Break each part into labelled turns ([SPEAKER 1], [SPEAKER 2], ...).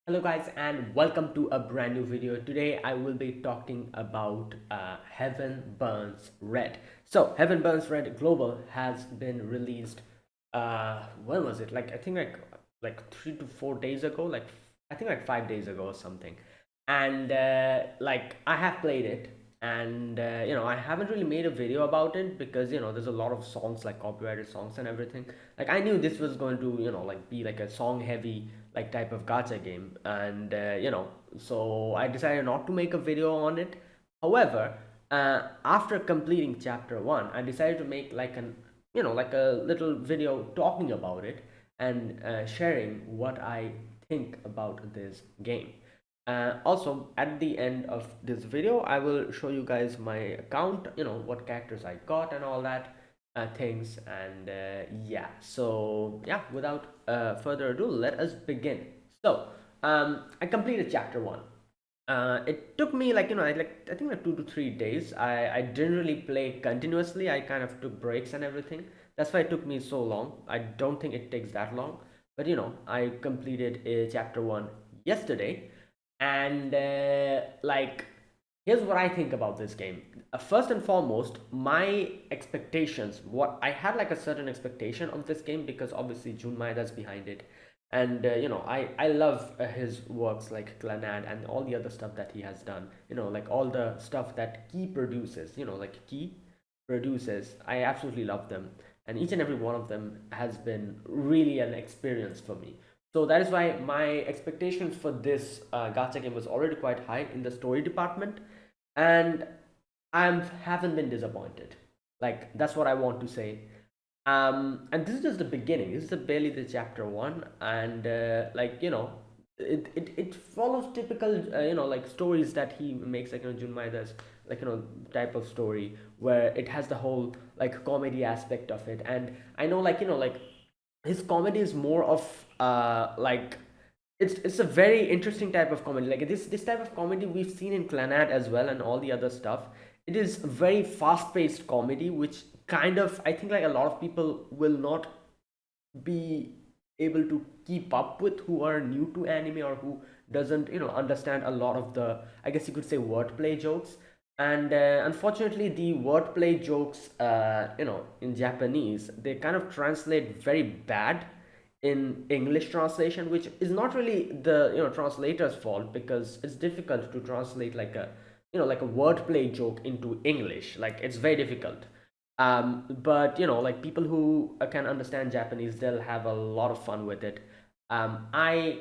[SPEAKER 1] Hello guys and welcome to a brand new video. Today I will be talking about Heaven Burns Red. So Heaven Burns Red Global has been released. When was it? Like I think like 3 to 4 days ago. Like I think like 5 days ago or something. And like I have played it, and I haven't really made a video about it because there's a lot of songs, like copyrighted songs and everything. Like I knew this was going to like be like a song heavy like type of gacha game, and so I decided not to make a video on it. However, after completing chapter 1, I decided to make like an like a little video talking about it and sharing what I think about this game. Also, at the end of this video, I will show you guys my account, what characters I got and all that things. And yeah, so yeah, without further ado, let us begin. So, I completed chapter 1. It took me like I think like 2 to 3 days. I didn't really play continuously. I kind of took breaks and everything. That's why it took me so long. I don't think it takes that long, but I completed chapter 1 yesterday. And like, here's what I think about this game. First and foremost, my expectations, what I had, like a certain expectation of this game, because obviously Jun Maeda's behind it. And I love his works like Clanad and all the other stuff that he has done, like all the stuff that Key produces, like Key produces. I absolutely love them, and each and every one of them has been really an experience for me. So that is why my expectations for this gacha game was already quite high in the story department, and I haven't been disappointed. Like, that's what I want to say. And this is just the beginning. This is barely the chapter 1, and like it follows typical like stories that he makes, like Jun Maeda's like type of story, where it has the whole like comedy aspect of it. And I know, like like his comedy is more of like, it's a very interesting type of comedy. Like this type of comedy we've seen in Clanad as well, and all the other stuff. It is very fast paced comedy, which kind of, I think, like a lot of people will not be able to keep up with, who are new to anime or who doesn't understand a lot of the, I guess you could say, wordplay jokes. And unfortunately, the wordplay jokes in Japanese, they kind of translate very bad in English translation, which is not really the translator's fault, because it's difficult to translate like a like a wordplay joke into English. Like, it's very difficult. But like people who can understand Japanese, they'll have a lot of fun with it. I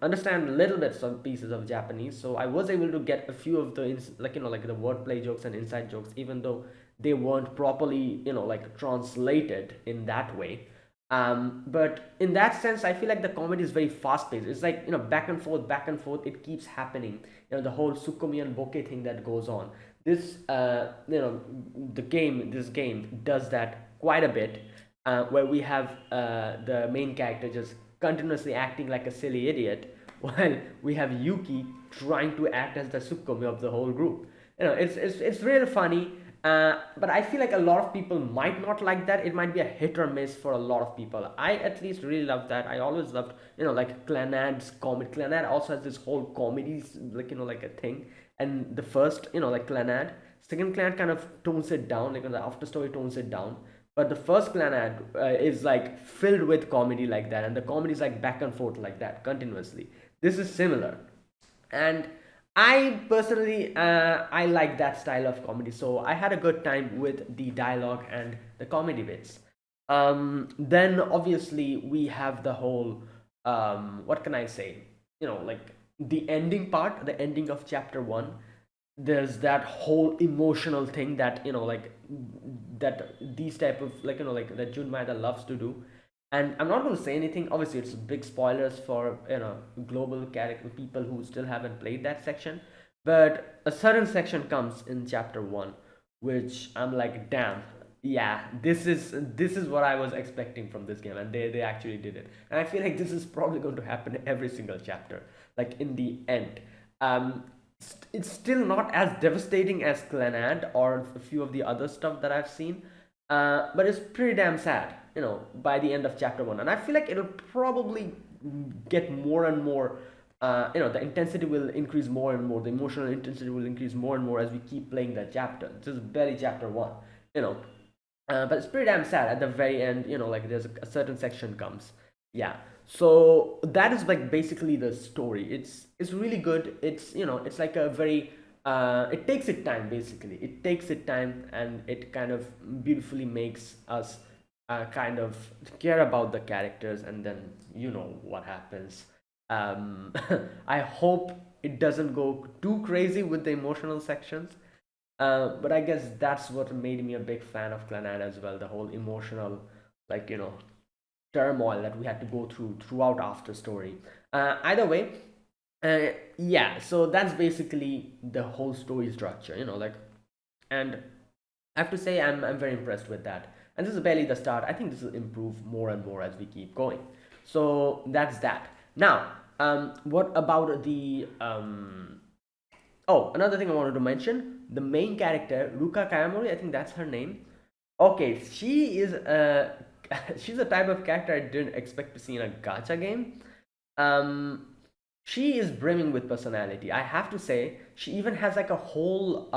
[SPEAKER 1] understand a little bit some pieces of Japanese, so I was able to get a few of the like like the wordplay jokes and inside jokes, even though they weren't properly like translated in that way. But in that sense, I feel like the comedy is very fast paced. It's like back and forth, back and forth. It keeps happening. The whole Sukomi and Bokeh thing that goes on. This this game does that quite a bit, where we have the main character just continuously acting like a silly idiot, while we have Yuki trying to act as the Sukomi of the whole group. It's really funny. But I feel like a lot of people might not like that. It might be a hit or miss for a lot of people. I at least really love that. I always loved, like Clanad's comedy. Clanad also has this whole comedy, like, like a thing. And the first, like Clanad, second Clanad kind of tones it down, like the after story tones it down. But the first Clanad is like filled with comedy like that. And the comedy is like back and forth like that continuously. This is similar. And I personally, I like that style of comedy, so I had a good time with the dialogue and the comedy bits. Then obviously we have the whole, what can I say, like the ending part, the ending of chapter 1. There's that whole emotional thing that like that these type of, like like that Jun Maeda loves to do. And I'm not going to say anything. Obviously, it's big spoilers for global character people who still haven't played that section. But a certain section comes in chapter 1, which I'm like, damn, yeah, this is what I was expecting from this game, and they actually did it. And I feel like this is probably going to happen every single chapter, like in the end. um it's still not as devastating as Glenad or a few of the other stuff that I've seen, but it's pretty damn sad, by the end of chapter 1. And I feel like it'll probably get more and more the intensity will increase more and more. The emotional intensity will increase more and more as we keep playing that chapter. This is barely chapter one, you know. But it's pretty damn sad at the very end. Like there's a certain section comes. Yeah. So that is like basically the story. It's really good. It's like a very it takes its time basically. It takes its time and it kind of beautifully makes us kind of care about the characters, and then what happens. I hope it doesn't go too crazy with the emotional sections, but I guess that's what made me a big fan of Clannad as well. The whole emotional, like turmoil that we had to go through throughout after story. Either way, yeah. So that's basically the whole story structure. And I have to say I'm very impressed with that. And this is barely the start. I think this will improve more and more as we keep going. So that's that. Now, what about the Oh, another thing I wanted to mention, the main character, Ruka Kayamori, I think that's her name. Okay, she is a she's a type of character I didn't expect to see in a gacha game. Um, she is brimming with personality. I have to say, she even has like a whole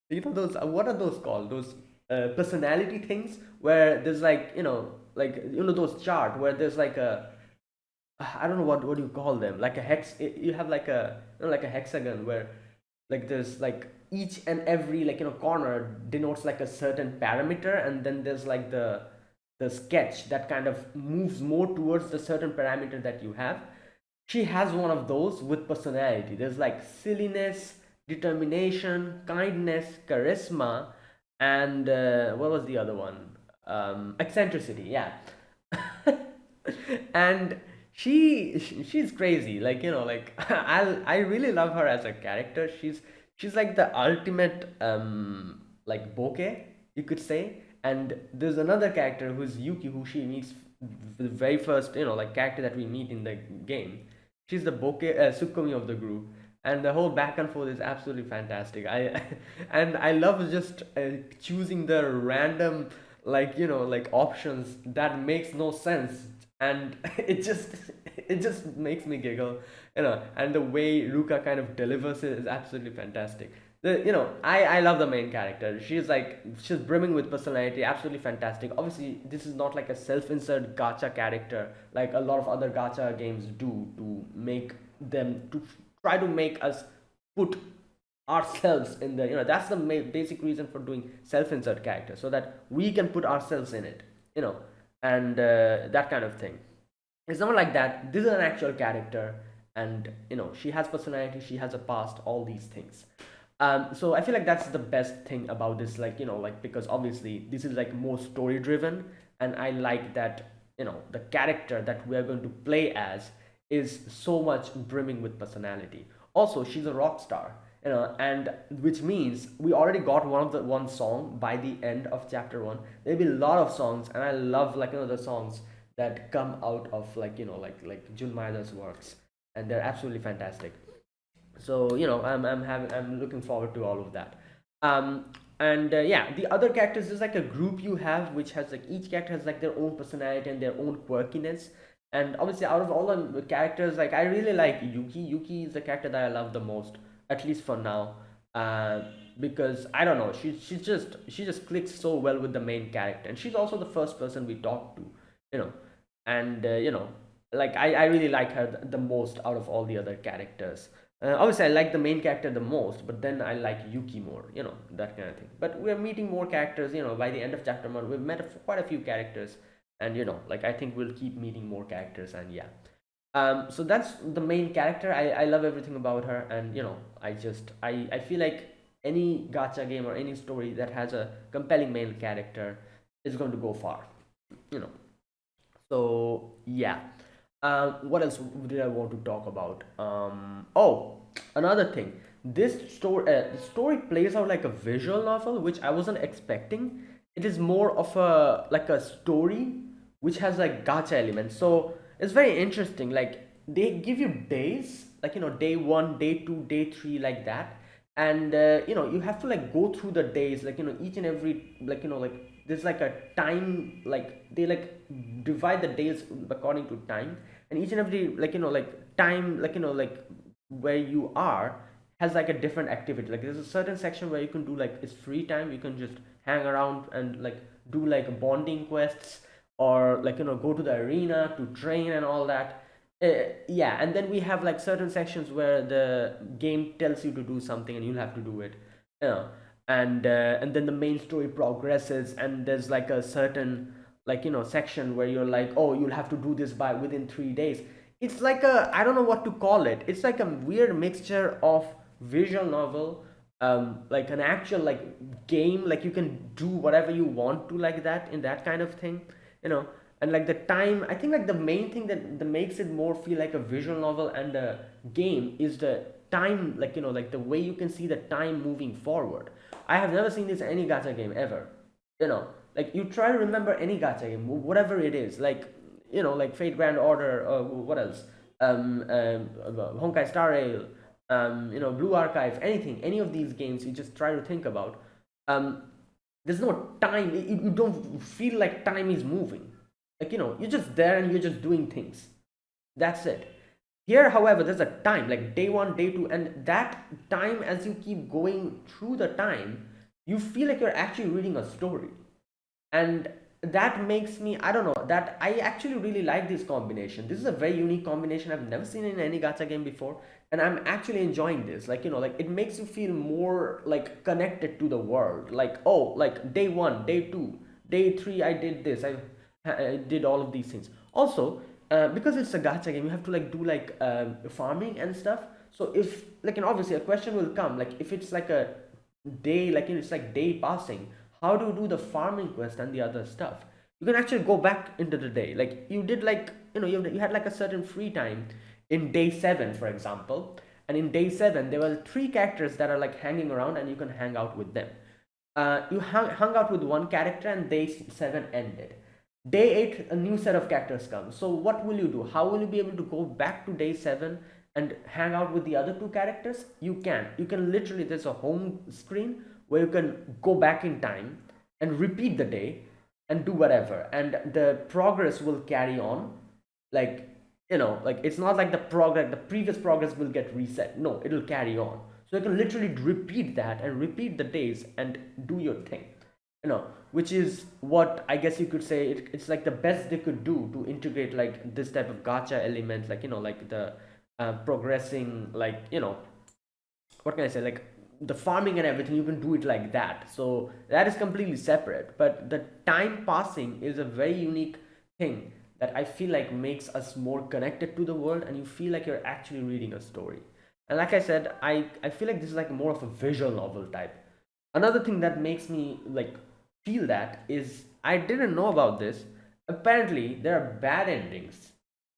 [SPEAKER 1] those what are those called? Those personality things where there's like those chart where there's like a I don't know what do you call them, like a hex. You have like a like a hexagon where like there's like each and every corner denotes like a certain parameter, and then there's like the sketch that kind of moves more towards the certain parameter that you have. She has one of those with personality. There's like silliness, determination, kindness, charisma, and what was the other one? Eccentricity. Yeah. And she's crazy. Like I really love her as a character. She's like the ultimate like bokeh, you could say. And there's another character who's Yuki, who she meets the very first like character that we meet in the game. She's the bokeh Sukumi of the group, and the whole back and forth is absolutely fantastic. I and I love just choosing the random like options that makes no sense, and it just makes me giggle, and the way Ruka kind of delivers it is absolutely fantastic. I love the main character. She's brimming with personality, absolutely fantastic. Obviously, this is not like a self-insert gacha character like a lot of other gacha games do, to try to make us put ourselves in the that's the basic reason for doing self-insert character, so that we can put ourselves in it, and that kind of thing. It's not like that. This is an actual character, and she has personality, she has a past, all these things. So I feel like that's the best thing about this, like because obviously this is like more story driven, and I like that the character that we are going to play as is so much brimming with personality. Also, she's a rock star, and which means we already got one song by the end of chapter one. There'll be a lot of songs, and I love the songs that come out of like Jun Maida's works, and they're absolutely fantastic. So I'm looking forward to all of that. um and yeah, the other characters is like a group you have, which has like each character has like their own personality and their own quirkiness. And obviously, out of all the characters, like I really like Yuki is the character that I love the most, at least for now. uh because I don't know, she just clicks so well with the main character, and she's also the first person we talk to, you know and like I really like her the most out of all the other characters. Obviously, I like the main character the most, but then I like Yuki more, that kind of thing. But we're meeting more characters, by the end of chapter one. We've met quite a few characters, and like I think we'll keep meeting more characters, and yeah. So that's the main character. I love everything about her, and I feel like any gacha game or any story that has a compelling main character is going to go far, you know. So yeah. What else did I want to talk about? Oh, another thing. The story plays out like a visual novel, which I wasn't expecting. It is more of a like a story which has like gacha elements. So it's very interesting. Like they give you days, like day one, day two, day three, like that, and you have to like go through the days, like each and every like there's like a time, like they like divide the days according to time, and each and every, like, like time, like, like where you are has like a different activity. Like there's a certain section where you can do, like, it's free time, you can just hang around and like do like bonding quests, or like, go to the arena to train and all that. Yeah, and then we have like certain sections where the game tells you to do something and you'll have to do it, you know. And then the main story progresses, and there's like a certain, like, section where you're like, oh, you'll have to do this by within 3 days. It's like a, I don't know what to call it, it's like a weird mixture of visual novel, like an actual like game, like you can do whatever you want to, like that, in that kind of thing, you know. And like the time, I think like the main thing that makes it more feel like a visual novel and a game is the time, like, like the way you can see the time moving forward. I have never seen this in any gacha game ever, you know. Like you try to remember any gacha game, whatever it is, like, like Fate Grand Order, or what else, Honkai Star Rail, Blue Archive, anything, any of these games you just try to think about, um, there's no time. You don't feel like time is moving. Like, you're just there and you're just doing things. That's it. Here, however, there's a time, like day one, day two, and that time, as you keep going through the time, you feel like you're actually reading a story. And that makes me, I don't know, that I actually really like this combination. This is a very unique combination I've never seen in any gacha game before, and I'm actually enjoying this. Like, like it makes you feel more like connected to the world. Like, oh, like day one, day two, day three, I did this, I did all of these things. Also, because it's a gacha game, you have to like do like farming and stuff. So if, like, and obviously a question will come, like if it's like a day, like, it's like day passing, how do you do the farming quest and the other stuff? You can actually go back into the day, like you did, like, you had like a certain free time in day 7, for example. And in day 7 there were 3 characters that are like hanging around, and you can hang out with them. You hung out with one character, and day 7 ended. Day 8, a new set of characters come. So what will you do? How will you be able to go back to day 7 and hang out with the other 2 characters? You can literally, there's a home screen where you can go back in time and repeat the day and do whatever, and the progress will carry on. Like, like it's not like the previous progress will get reset. No, it'll carry on. So you can literally repeat that and repeat the days and do your thing, which is what I guess you could say, it's like the best they could do to integrate like this type of gacha element, like, like the progressing, like, what can I say, like the farming and everything, you can do it like that. So that is completely separate, but the time passing is a very unique thing that I feel like makes us more connected to the world, and you feel like you're actually reading a story. And like I said, I feel like this is like more of a visual novel type. Another thing that makes me like feel that is, I didn't know about this. Apparently, there are bad endings.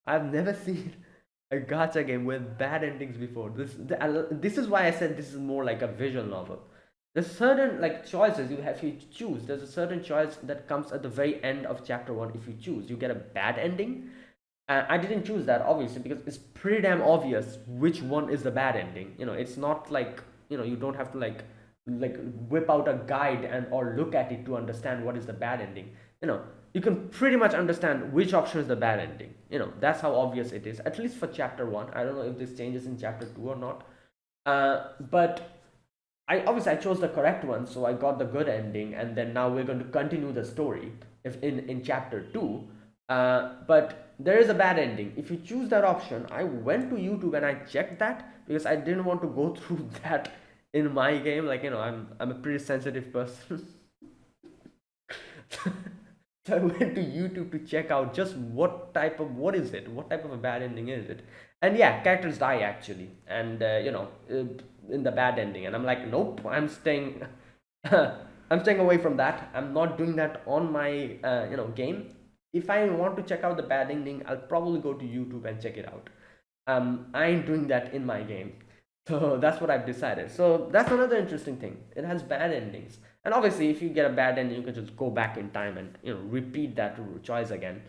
[SPEAKER 1] I've never seen a gacha game with bad endings before. This is why I said this is more like a visual novel. There's certain like choices you have to choose. There's a certain choice that comes at the very end of chapter one. If you choose, you get a bad ending. I didn't choose that obviously because it's pretty damn obvious which one is the bad ending. It's not like, you don't have to like whip out a guide and or look at it to understand what is the bad ending. You can pretty much understand which option is the bad ending. That's how obvious it is, at least for chapter 1. I don't know if this changes in chapter 2 or not. But I chose the correct one, so I got the good ending, and then now we're going to continue the story if in chapter 2. But there is a bad ending. If you choose that option, I went to YouTube and I checked that because I didn't want to go through that in my game. Like, I'm a pretty sensitive person. So I went to YouTube to check out just what is it, what type of a bad ending is it. And yeah, characters die actually, and in the bad ending, and I'm like, nope, I'm staying. I'm staying away from that. I'm not doing that on my game. If I want to check out the bad ending, I'll probably go to YouTube and check it out. I ain't doing that in my game. So that's what I've decided. So that's another interesting thing. It has bad endings. And obviously, if you get a bad ending, you can just go back in time and repeat that choice again.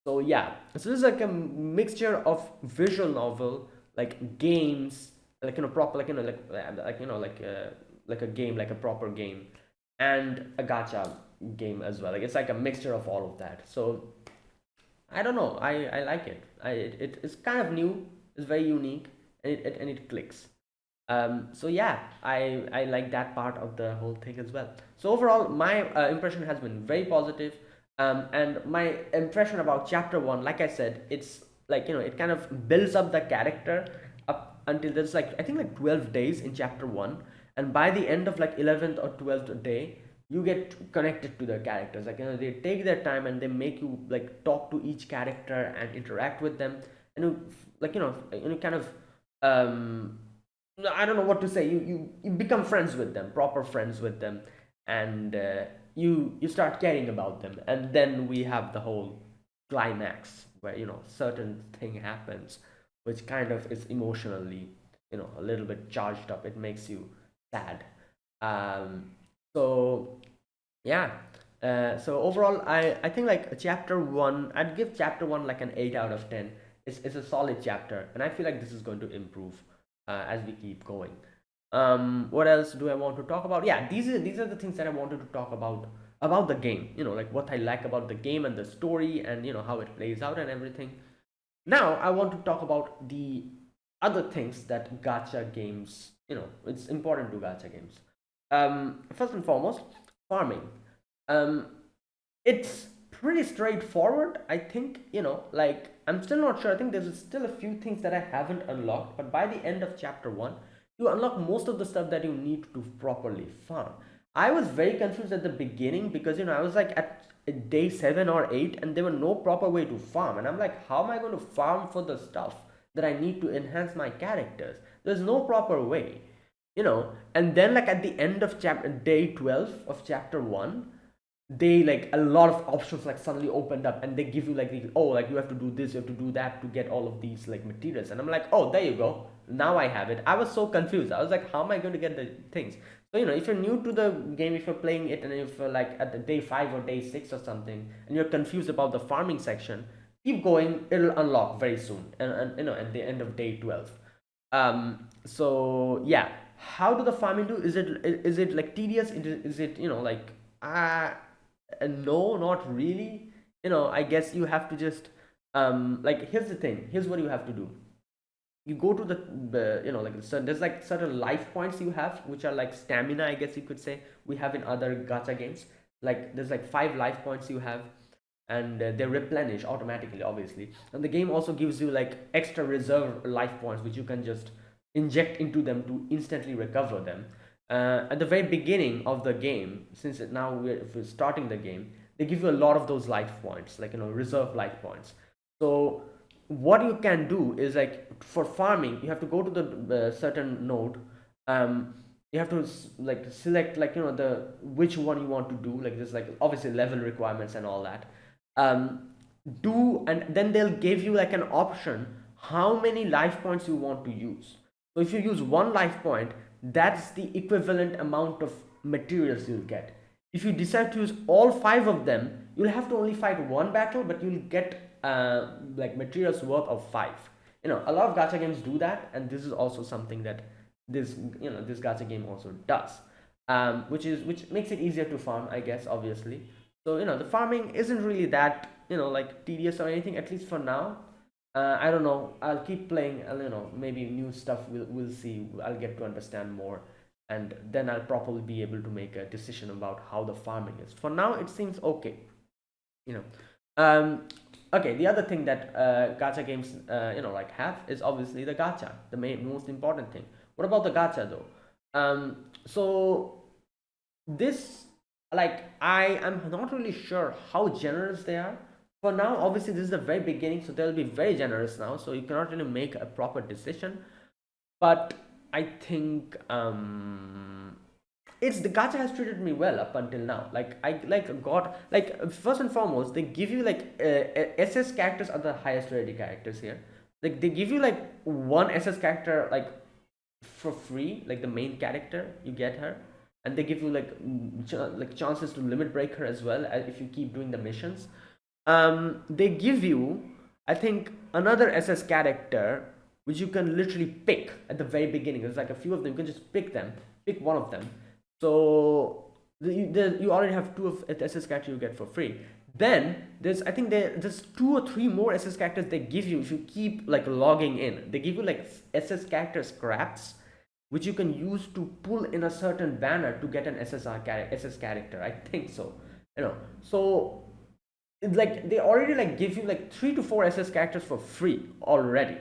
[SPEAKER 1] So yeah, so this is like a mixture of visual novel, like games, like proper, like like a game, like a proper game, and a gacha game as well. Like it's like a mixture of all of that. So I don't know. I like it. It's kind of new. It's very unique, and it clicks. So yeah, I like that part of the whole thing as well. So overall, my impression has been very positive. And my impression about chapter one, like I said, it's like, it kind of builds up the character up until there's like, I think, like 12 days in chapter one, and by the end of like 11th or 12th day, you get connected to the characters. Like, they take their time and they make you like talk to each character and interact with them, and like, kind of, um I don't know what to say. You become friends with them, proper friends with them, and you start caring about them, and then we have the whole climax where, certain thing happens, which kind of is emotionally, a little bit charged up. It makes you sad. Um, so yeah. So overall, I think like chapter one, I'd give chapter one like an 8 out of 10. It's a solid chapter, and I feel like this is going to improve as we keep going. What else do I want to talk about? Yeah, these are the things that I wanted to talk about the game. Like what I like about the game and the story, and how it plays out and everything. Now I want to talk about the other things that gacha games. It's important to gacha games. First and foremost, farming. Um, it's pretty straightforward. I think, like, I'm still not sure. I think there's still a few things that I haven't unlocked, but by the end of chapter one, you unlock most of the stuff that you need to properly farm. I was very confused at the beginning because, I was like at day 7 or 8, and there were no proper way to farm, and I'm like, how am I going to farm for the stuff that I need to enhance my characters? There's no proper way, and then, like, at the end of chapter day 12 of chapter 1, they, like, a lot of options like suddenly opened up, and they give you like oh, like, you have to do this, you have to do that to get all of these like materials, and I'm like, oh, there you go, now I have it. I was so confused. I was like, how am I going to get the things? So, if you're new to the game, if you're playing it, and if you're like at the day 5 or day 6 or something, and you're confused about the farming section, keep going, it'll unlock very soon, and at the end of day 12. So yeah, how do the farming do? Is it like tedious? Is it, like, uh no, not really. I guess you have to just, like, here's the thing. Here's what you have to do. You go to the, like, so there's like certain life points you have, which are like stamina, I guess you could say. We have in other gacha games. Like, there's like 5 life points you have, and they replenish automatically, obviously. And the game also gives you like extra reserve life points, which you can just inject into them to instantly recover them. At the very beginning of the game, since now we're starting the game, they give you a lot of those life points, like, reserve life points. So what you can do is, like, for farming, you have to go to the certain node. You have to like select, like, the which one you want to do. Like, there's like obviously level requirements and all that. um, and then they'll give you like an option how many life points you want to use. So if you use 1 life point, that's the equivalent amount of materials you'll get. If you decide to use all 5 of them, you'll have to only fight 1 battle, but you'll get like materials worth of 5. A lot of gacha games do that, and this is also something that this gacha game also does, which makes it easier to farm, I guess, obviously. So, the farming isn't really that, like, tedious or anything, at least for now. I don't know. I'll keep playing, and, maybe new stuff we'll see. I'll get to understand more, and then I'll probably be able to make a decision about how the farming is. For now, it seems okay. You know. Okay, the other thing that gacha games, like, have is obviously the gacha, the most important thing. What about the gacha though? So this, like, I am not really sure how generous they are. For now, obviously, this is the very beginning, so they'll be very generous now, so you cannot really make a proper decision. But I think, it's the gacha has treated me well up until now. Like, I like got, like, first and foremost, they give you like SS characters are the highest rarity characters here. Like, they give you like one SS character, like, for free, like the main character, you get her, and they give you like like chances to limit break her as well, if you keep doing the missions. They give you, I think, another SS character which you can literally pick at the very beginning. There's like a few of them. You can just pick one of them. So you already have 2 of SS character you get for free. Then I think there's two or three more SS characters they give you if you keep like logging in. They give you like SS character scraps, which you can use to pull in a certain banner to get an SS character. I think so. So it's like they already like give you like 3 to 4 SS characters for free already.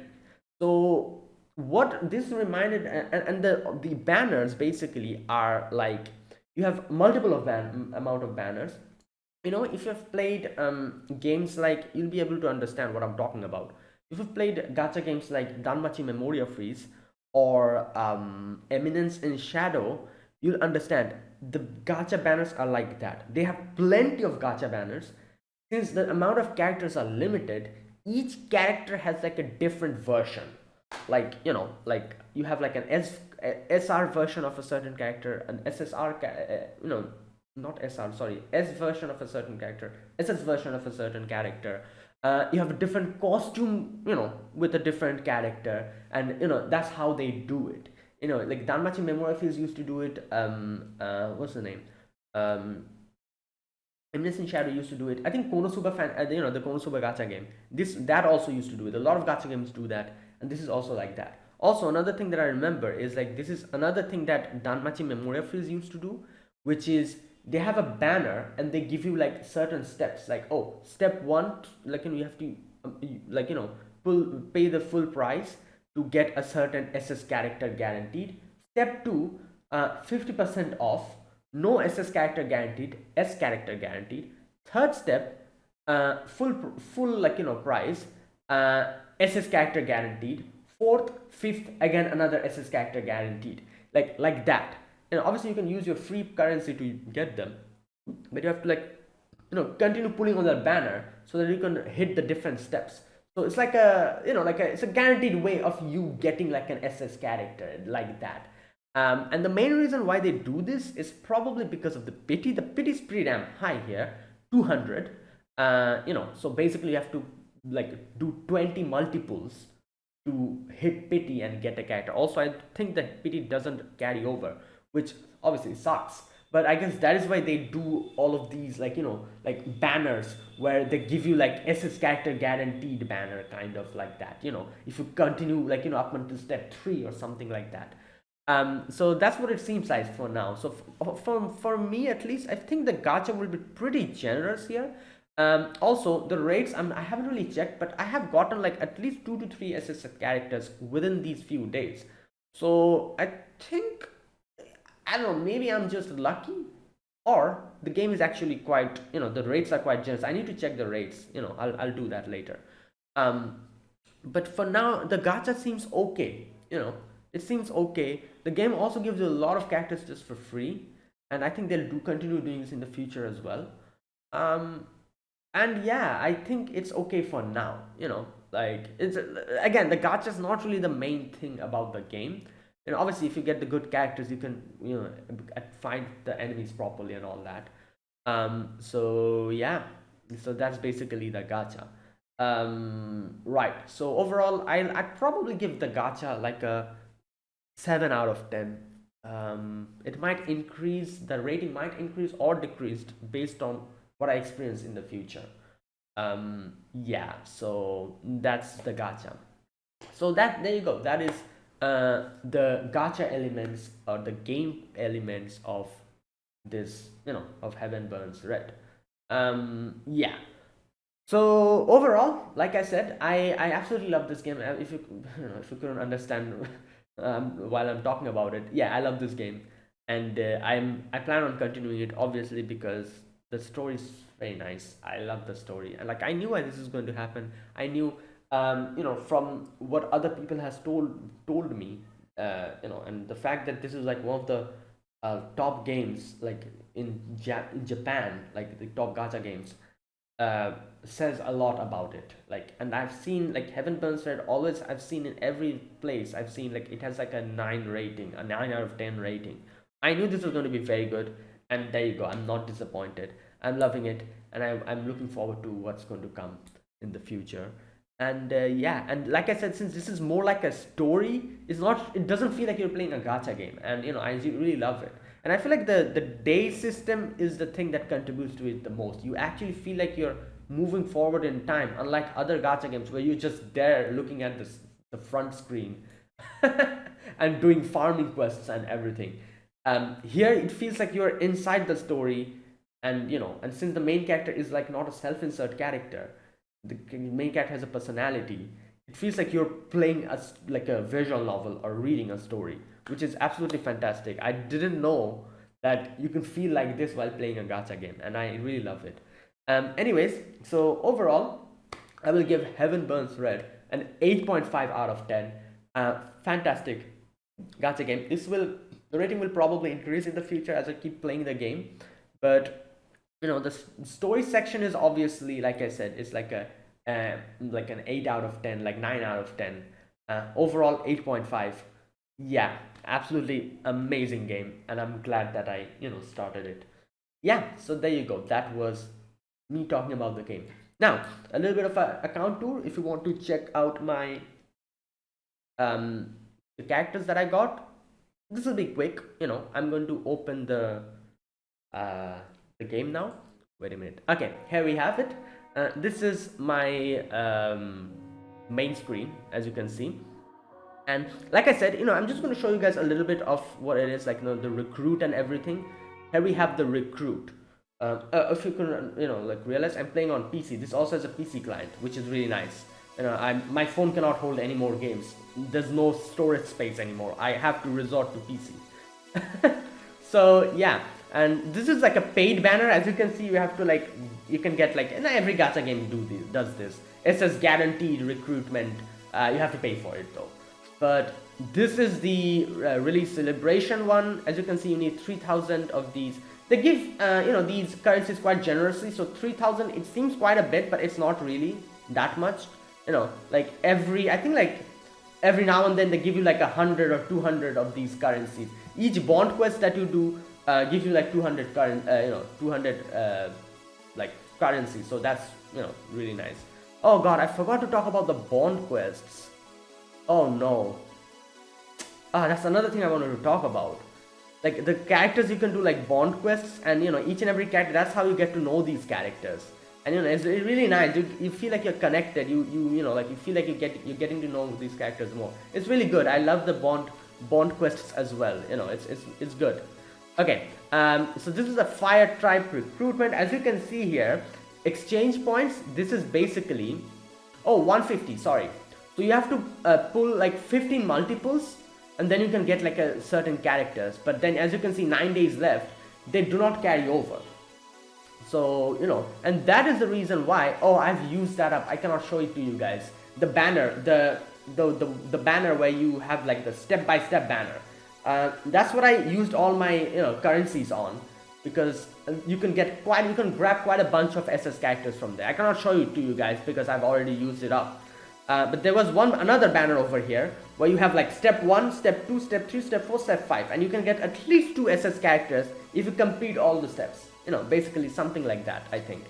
[SPEAKER 1] So what this reminded, and the banners basically are like you have multiple of amount of banners. If you've played games, like, you'll be able to understand what I'm talking about. If you've played gacha games like Danmachi Memoria Freeze or Eminence in Shadow, you'll understand the gacha banners are like that. They have plenty of gacha banners. Since the amount of characters are limited, each character has like a different version. Like, like you have like an SR version of a certain character, an SSR, not SR, sorry, S version of a certain character, SS version of a certain character. You have a different costume, with a different character, and that's how they do it. Like Danmachi Memoria used to do it. What's the name? Um, Innocent Shadow used to do it. I think Konosuba the Konosuba gacha game. That also used to do it. A lot of gacha games do that, and this is also like that. Also, another thing that I remember is like this is another thing that Danmachi Memoria Freeze used to do, which is they have a banner and they give you like certain steps. Like, oh, step one, like, you have to like, pay the full price to get a certain SS character guaranteed. Step two, 50% off, no SS character guaranteed, S character guaranteed. Third step, full like, price, SS character guaranteed. Fourth, fifth, again another SS character guaranteed. Like that. And obviously you can use your free currency to get them, but you have to like, continue pulling on that banner so that you can hit the different steps. So it's like it's a guaranteed way of you getting like an SS character like that. And the main reason why they do this is probably because of the pity. The pity is pretty damn high here, 200. So basically you have to like do 20 multiples to hit pity and get a character. Also, I think that pity doesn't carry over, which obviously sucks. But I guess that is why they do all of these, like, like banners where they give you like SS character guaranteed banner, kind of like that. If you continue like, up until step 3 or something like that. So that's what it seems like for now. So for me at least, I think the gacha will be pretty generous here. Also the rates, I haven't really checked, but I have gotten like at least 2 to 3 SS characters within these few days. So I think, I don't know, maybe I'm just lucky, or the game is actually quite, the rates are quite generous. I need to check the rates. I'll do that later. Um, but for now, the gacha seems okay. It seems okay. The game also gives you a lot of characters just for free, and I think they'll continue doing this in the future as well. Um, and yeah, I think it's okay for now. Like, it's again, the gacha is not really the main thing about the game. Obviously if you get the good characters, you can, find the enemies properly and all that. So yeah, so that's basically the gacha. Right, so overall, I'd probably give the gacha like a 7 out of 10. It might increase, the rating might increase or decreased based on what I experience in the future. Yeah, so that's the gacha. So there you go. That is the gacha elements, or the game elements of this, of Heaven Burns Red. Yeah. So overall, like I said, I absolutely love this game. If you if you couldn't understand while I'm talking about it, yeah, I love this game, and I plan on continuing it, obviously, because the story is very nice. I love the story, and like, I knew why this is going to happen. I knew, from what other people has told me, and the fact that this is like one of the top games, like in Japan, like the top gacha games, says a lot about it. Like, and I've seen like Heaven Burns Red, always I've seen in every place I've seen, like, it has like a 9 rating, a 9 out of 10 rating. I knew this was going to be very good, and there you go. I'm not disappointed. I'm loving it, and I'm looking forward to what's going to come in the future. And yeah, and like I said, since this is more like a story, it doesn't feel like you're playing a gacha game, and I really love it. And I feel like the day system is the thing that contributes to it the most. You actually feel like you're moving forward in time, unlike other gacha games where you're just there looking at the front screen and doing farming quests and everything. Here it feels like you're inside the story, and and since the main character is like not a self-insert character, the main character has a personality. It feels like you're playing like a visual novel or reading a story, which is absolutely fantastic. I didn't know that you can feel like this while playing a gacha game, and I really love it. Anyways, so overall, I will give Heaven Burns Red an 8.5 out of 10. Fantastic gacha game. The rating will probably increase in the future as I keep playing the game, but the story section is obviously, like I said, it's like an 8 out of 10, like 9 out of 10. Overall 8.5. Yeah, absolutely amazing game, and I'm glad that I started it. Yeah, so there you go. That was me talking about the game. Now, a little bit of a account tour. If you want to check out my the characters that I got, this will be quick. I'm going to open the game now. Wait a minute. Okay, here we have it. This is my main screen, as you can see. And like I said, I'm just going to show you guys a little bit of what it is, like the recruit and everything. Here we have the recruit. If you can like realize, I'm playing on PC. This also has a PC client, which is really nice. My phone cannot hold any more games. There's no storage space anymore. I have to resort to PC. So yeah, and this is like a paid banner. As you can see, you have to you can get and every gacha game does this. It says guaranteed recruitment. You have to pay for it though. But this is the release celebration one. As you can see, you need 3,000 of these. They give these currencies quite generously. So 3,000, it seems quite a bit, but it's not really that much. I think every now and then they give you 100 or 200 of these currencies. Each bond quest that you do gives you 200 currency. So that's really nice. Oh god, I forgot to talk about the bond quests. Oh no. That's another thing I wanted to talk about. The characters, you can do bond quests, and each and every character, that's how you get to know these characters. And it's really nice. You feel like you're connected. You feel like you're getting to know these characters more. It's really good. I love the bond quests as well. It's good. Okay. So this is a fire tribe recruitment. As you can see here, exchange points. This is basically 150. Sorry. So you have to pull 15 multiples, and then you can get a certain characters. But then, as you can see, 9 days left. They do not carry over. So and that is the reason why. I've used that up. I cannot show it to you guys. The banner, the banner where you have the step-by-step banner. That's what I used all my currencies on, because you can grab quite a bunch of SS characters from there. I cannot show it to you guys because I've already used it up. But there was another banner over here where you have step 1, step 2, step 3, step 4, step 5, and you can get at least 2 SS characters if you complete all the steps. Basically something like that, I think.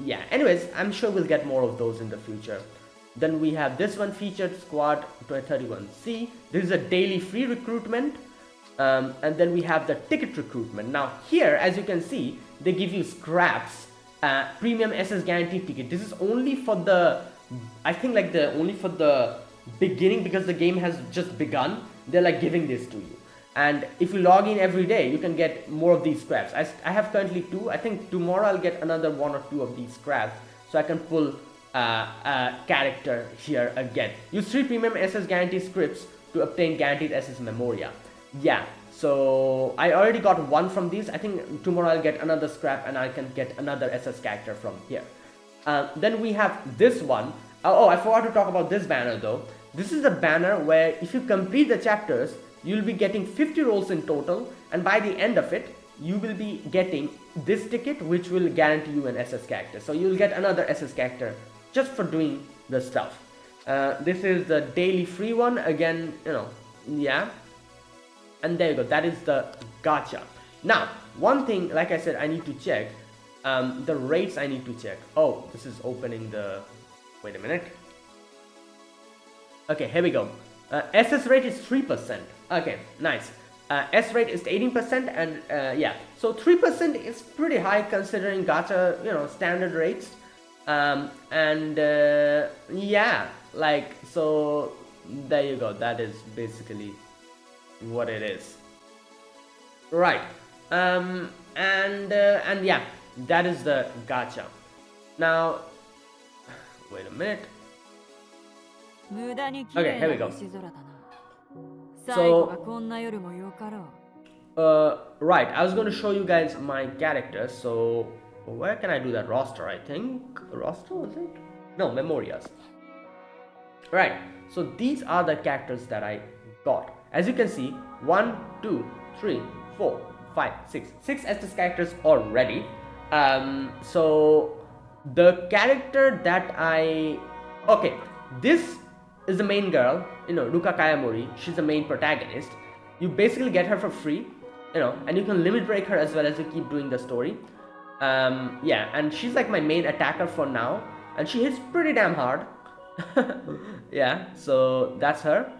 [SPEAKER 1] Yeah, anyways, I'm sure we'll get more of those in the future. Then we have this one, featured squad 31C. This is a daily free recruitment. And then we have the ticket recruitment. Now here, as you can see, they give you scraps, premium SS guaranteed ticket. This is only for the, I think only for the beginning, because the game has just begun. They're giving this to you. And if you log in every day, you can get more of these scraps. I have currently 2. I think tomorrow I'll get another 1 or 2 of these scraps, so I can pull a character here again. Use 3 premium SS guarantee scripts to obtain guaranteed SS memoria. Yeah, so I already got 1 from these. I think tomorrow I'll get another scrap, and I can get another SS character from here. Then we have this one. I forgot to talk about this banner though. This is the banner where if you complete the chapters, you'll be getting 50 rolls in total, and by the end of it, you will be getting this ticket, which will guarantee you an SS character. So you'll get another SS character just for doing the stuff. This is the daily free one again, yeah. And there you go. That is the gacha. Now, one thing, like I said, I need to check. The rates I need to check. This is opening the. Wait a minute. Okay, here we go. SS rate is 3%. Okay, nice. S rate is 18%, and yeah, so 3% is pretty high considering gacha, standard rates. And yeah, like, so there you go. That is basically what it is, right? And yeah, that is the gacha. Now, wait a minute. Okay, here we go. So, right, I was going to show you guys my characters. So, where can I do that? Roster, I think. Roster, was it? No, memorias. Right, so these are the characters that I got. As you can see, 1, 2, 3, 4, 5, 6. 6 Estes characters already. So, the character that okay, this is the main girl, Ruka Kayamori. She's the main protagonist. You basically get her for free, and you can limit break her as well as you keep doing the story. Yeah, and she's like my main attacker for now, and she hits pretty damn hard. Yeah, so that's her.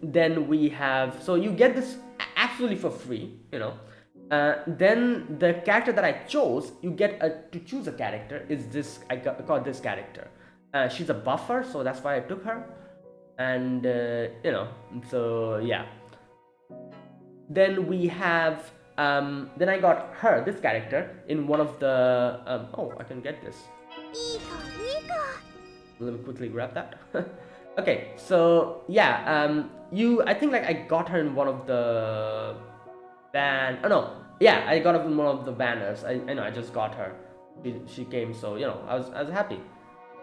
[SPEAKER 1] Then we have, so you get this absolutely for free, then the character that I chose, you get to choose a character, is this, I got this character. She's a buffer, so that's why I took her. And so yeah, then we have then I got her, this character, in one of the oh, I can get this. Let me quickly grab that. Okay, so yeah, I think like I got her in one of the I got her in one of the banners. I know, I just got her. She came, so I was happy.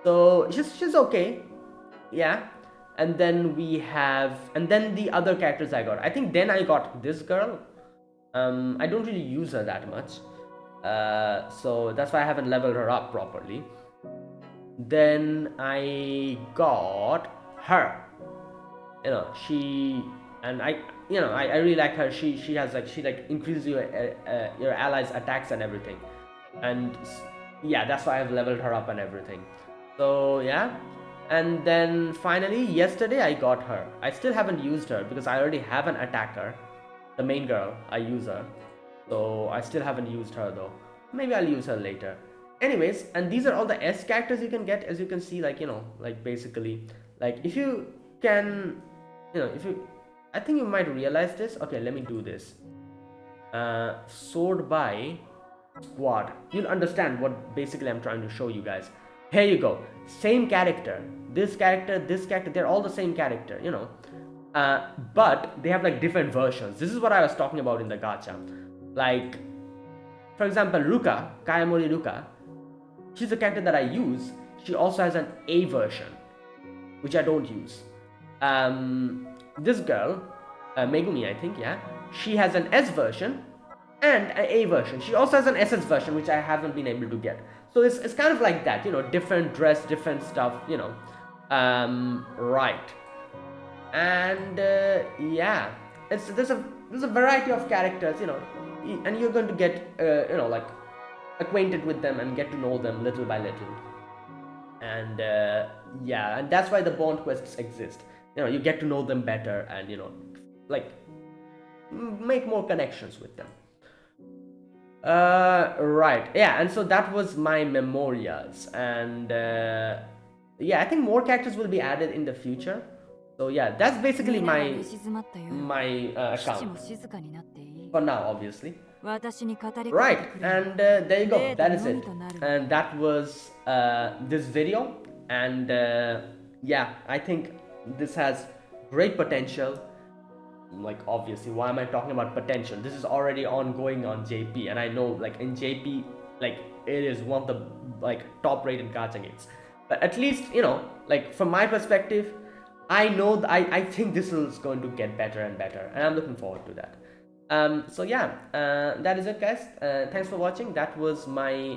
[SPEAKER 1] So she's okay, yeah. And then the other characters I got. I think then I got this girl. I don't really use her that much, so that's why I haven't leveled her up properly. Then I got her. I really like her. She increases your allies' attacks and everything, and yeah, that's why I've leveled her up and everything. So yeah, and then finally yesterday I got her. I still haven't used her because I already have an attacker, the main girl. I use her, so I still haven't used her though. Maybe I'll use her later. Anyways, and these are all the S characters you can get. As you can see, basically, if you can, I think you might realize this. Okay, let me do this. Sort by squad. You'll understand what basically I'm trying to show you guys. Here you go. Same character. This character, this character. They're all the same character, but they have different versions. This is what I was talking about in the gacha. For example, Ruka, Kayamori Ruka. She's a character that I use. She also has an A version, which I don't use. This girl, Megumi, I think, yeah, she has an S version and an A version. She also has an SS version, which I haven't been able to get. So it's kind of like that, different dress, different stuff, right. And yeah, there's a variety of characters, and you're going to get acquainted with them and get to know them little by little. And yeah, and that's why the bond quests exist. You get to know them better and make more connections with them. Right, yeah, and so that was my memorias. And yeah, I think more characters will be added in the future. So yeah, that's basically my account for now, obviously. Right, and there you go, that is it. And that was this video. And yeah, I think this has great potential. Obviously, why am I talking about potential? This is already ongoing on JP, and I know in JP it is one of the top rated gacha games. But at least from my perspective, I know I think this is going to get better and better, and I'm looking forward to that. So yeah, that is it, guys. Thanks for watching. That was my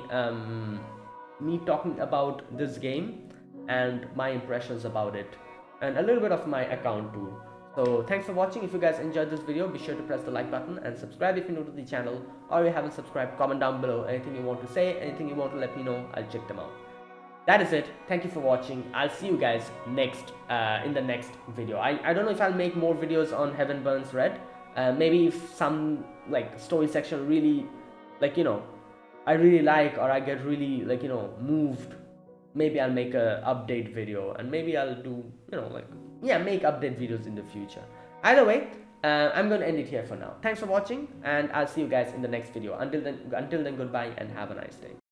[SPEAKER 1] me talking about this game and my impressions about it, and a little bit of my account too. So thanks for watching. If you guys enjoyed this video, be sure to press the like button and subscribe if you're new to the channel, or if you haven't subscribed. Comment down below anything you want to say, anything you want to let me know. I'll check them out. that is it. Thank you for watching. I'll see you guys next in the next video. I don't know if I'll make more videos on Heaven Burns Red. Maybe if some like story section really, like, I really like, or I get really, like, moved, maybe I'll make a update video, and maybe I'll do, like, yeah, make update videos in the future. Either way, I'm gonna end it here for now. Thanks for watching, and I'll see you guys in the next video. Until then, goodbye and have a nice day.